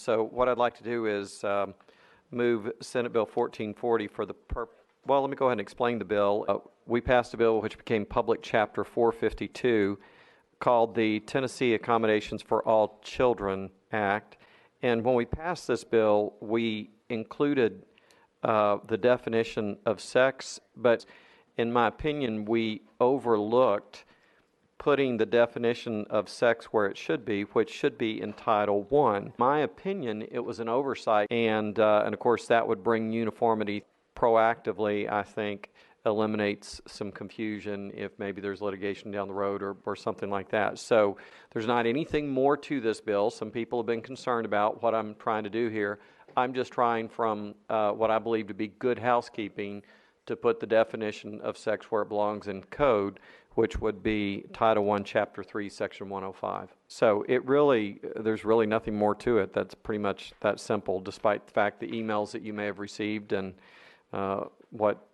So what I'd like to do is move Senate Bill 1440 for the well, let me go ahead and explain the bill. We passed a bill which became Public Chapter 452 called the Tennessee Accommodations for All Children Act. And when we passed this bill, we included the definition of sex, but in my opinion, we overlooked putting the definition of sex where it should be, which should be in Title I. In my opinion, it was an oversight, and of course that would bring uniformity proactively, I think, eliminates some confusion if maybe there's litigation down the road or something like that. So there's not anything more to this bill. Some people have been concerned about what I'm trying to do here. I'm just trying from what I believe to be good housekeeping to put the definition of sex where it belongs in code, which would be Title I, Chapter 3, Section 105. So there's really nothing more to it. That's pretty much that simple, despite the fact the emails that you may have received and what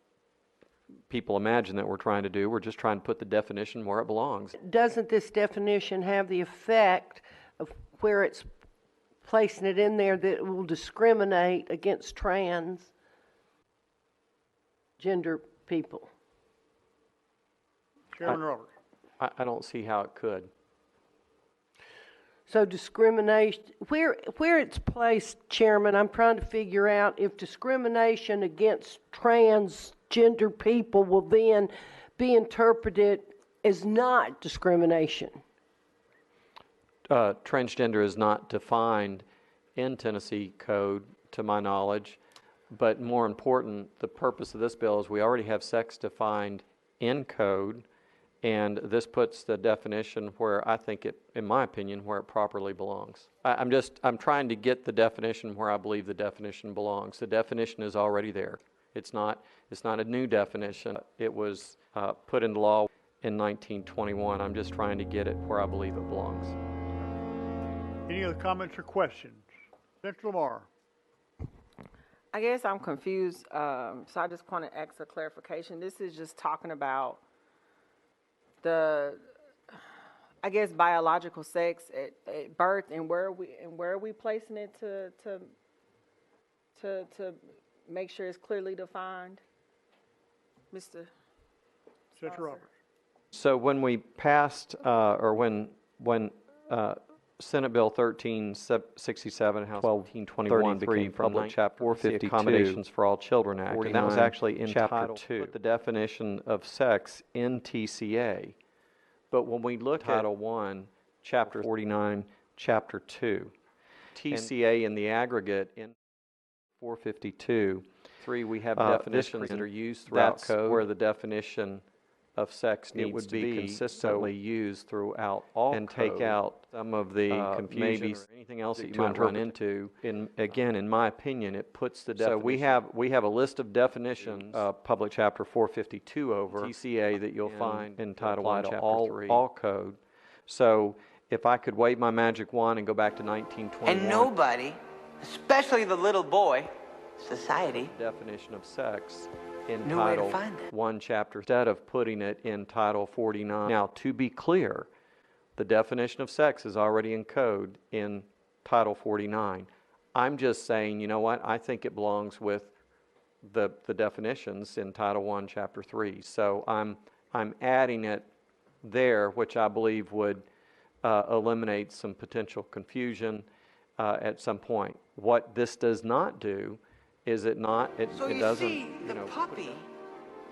people imagine that we're trying to do. We're just trying to put the definition where it belongs. Doesn't this definition have the effect of where it's placing it in there that it will discriminate against transgender people? Chairman Roberts. I don't see how it could. So discrimination, where it's placed, Chairman, I'm trying to figure out if discrimination against transgender people will then be interpreted as not discrimination. Transgender is not defined in Tennessee code, to my knowledge, but more important, the purpose of this bill is we already have sex defined in code, and this puts the definition where I think it, in my opinion, where it properly belongs. I'm trying to get the definition where I believe the definition belongs. The definition is already there. It's not a new definition. It was put into law in 1921. I'm just trying to get it where I believe it belongs. Any other comments or questions? Mr. Lamar. I guess I'm confused, so I just want to ask a clarification. This is just talking about the, I guess, biological sex at birth, and where are we placing it to make sure it's clearly defined, Mr. Senator Roberts. So when we passed, or when Senate Bill 1367, House 1221 became Public Chapter 452, Accommodations for All Children Act, and that was actually in Chapter 2, put the definition of sex in TCA. But when we look at Title I, Chapter 49, Chapter 2, TCA in the aggregate in 452, we have definitions that are used throughout code where the definition of sex needs to be consistently used throughout all and code. Take out some of the confusion or anything else that you might run into. Again, in my opinion, it puts the definition. So we have a list of definitions, Public Chapter 452 over TCA that you'll find in Title I, Chapter 3. All code. So if I could wave my magic wand and go back to 1921. And nobody, especially the little boy, society, definition of sex in Title I, Chapter, instead of putting it in Title 49. Now, to be clear, the definition of sex is already in code in Title 49. I'm just saying, you know what, I think it belongs with the definitions in Title I, Chapter 3. So I'm adding it there, which I believe would eliminate some potential confusion at some point. What this does not do is it not, it doesn't, see, the puppy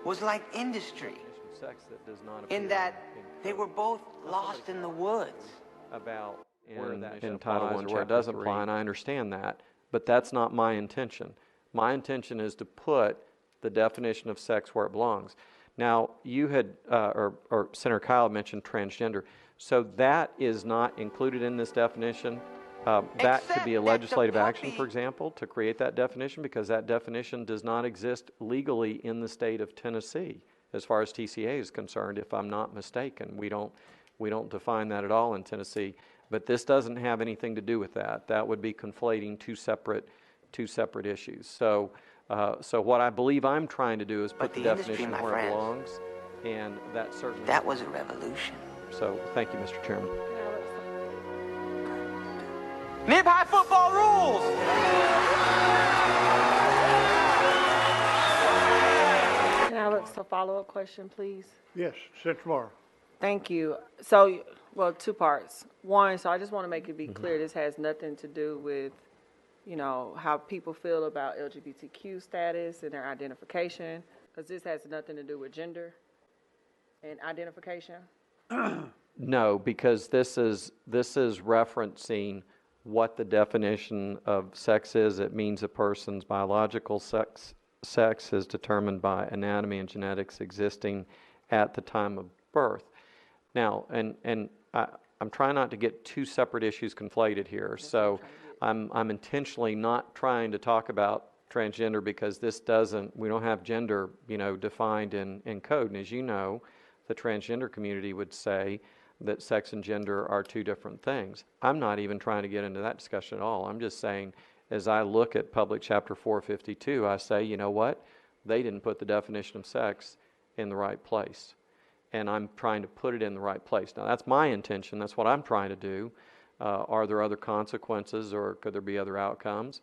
was like industry sex that does not in that they were both lost in the woods. About in Title I where it doesn't apply, and I understand that, but that's not my intention. My intention is to put the definition of sex where it belongs. Now, you had, or Senator Kyle mentioned transgender, so that is not included in this definition. That could be a legislative action, for example, to create that definition, because that definition does not exist legally in the state of Tennessee as far as TCA is concerned, if I'm not mistaken. We don't define that at all in Tennessee, but this doesn't have anything to do with that. That would be conflating two separate issues. So what I believe I'm trying to do is put the definition where it belongs, and that certainly... That was a revolution. So thank you, Mr. Chairman. Mid-high football rules! follow-up question, please? Yes, Senator Morrow. Thank you. So, well, two parts. One, so I just want to make it be clear, this has nothing to do with, you know, how people feel about LGBTQ status and their identification, because this has nothing to do with gender and identification. No, because this is referencing what the definition of sex is. It means a person's biological sex is determined by anatomy and genetics existing at the time of birth. Now, and I'm trying not to get two separate issues conflated here. So I'm intentionally not trying to talk about transgender because we don't have gender, defined in code. And as you know, the transgender community would say that sex and gender are two different things. I'm not even trying to get into that discussion at all. I'm just saying, as I look at Public Chapter 452, I say, you know what? They didn't put the definition of sex in the right place. And I'm trying to put it in the right place. Now, that's my intention. That's what I'm trying to do. Are there other consequences or could there be other outcomes?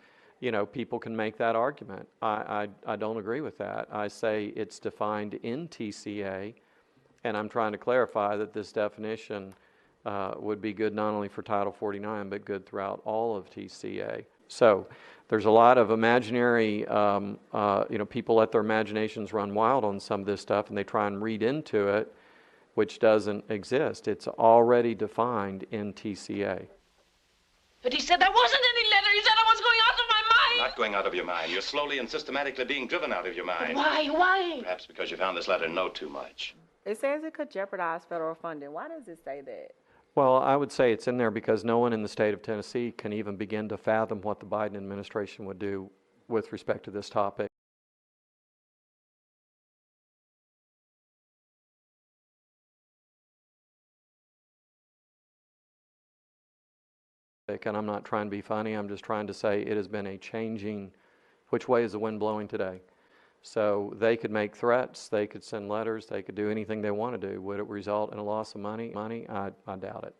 People can make that argument. I don't agree with that. I say it's defined in TCA, and I'm trying to clarify that this definition would be good not only for Title 49, but good throughout all of TCA. So there's a lot of imaginary, people let their imaginations run wild on some of this stuff, and they try and read into it, which doesn't exist. It's already defined in TCA. But he said there wasn't any letter. He said I was going out of my mind. Not going out of your mind. You're slowly and systematically being driven out of your mind. Why? Why? Perhaps because you found this letter know too much. It says it could jeopardize federal funding. Why does it say that? Well, I would say it's in there because no one in the state of Tennessee can even begin to fathom what the Biden administration would do with respect to this topic. And I'm not trying to be funny. I'm just trying to say it has been a changing, which way is the wind blowing today? So they could make threats, they could send letters, they could do anything they want to do. Would it result in a loss of money? I doubt it.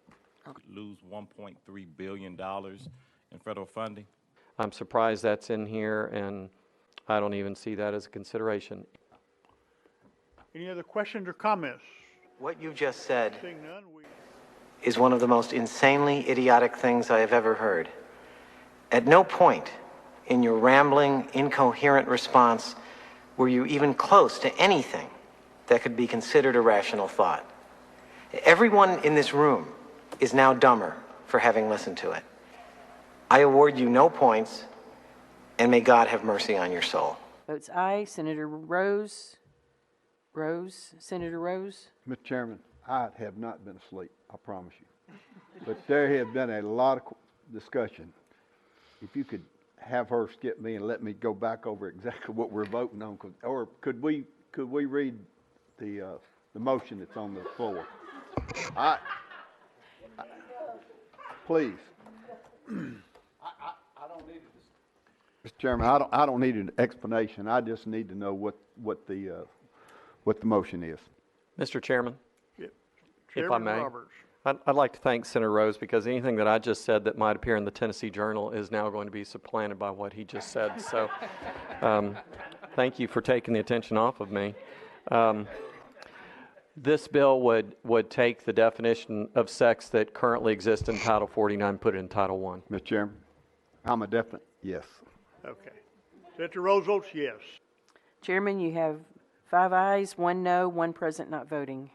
Lose $1.3 billion in federal funding? I'm surprised that's in here, and I don't even see that as a consideration. Any other questions or comments? What you just said Seeing none, we is one of the most insanely idiotic things I have ever heard. At no point in your rambling, incoherent response were you even close to anything that could be considered a rational thought. Everyone in this room is now dumber for having listened to it. I award you no points, and may God have mercy on your soul. Votes aye. Senator Rose. Senator Rose. Mr. Chairman, I have not been asleep, I promise you. But there have been a lot of discussion. If you could have her skip me and let me go back over exactly what we're voting on, or could we read the motion that's on the floor? Please. I don't need it. Mr. Chairman, I don't need an explanation. I just need to know what the motion is. Mr. Chairman, Chairman if I may, Roberts. I'd like to thank Senator Rose because anything that I just said that might appear in the Tennessee Journal is now going to be supplanted by what he just said. So thank you for taking the attention off of me. This bill would take the definition of sex that currently exists in Title 49, put it in Title 1. Mr. Chairman, I'm a definite yes. Okay. Senator Rose votes yes. Chairman, you have 5 ayes, 1 no, 1 present not voting.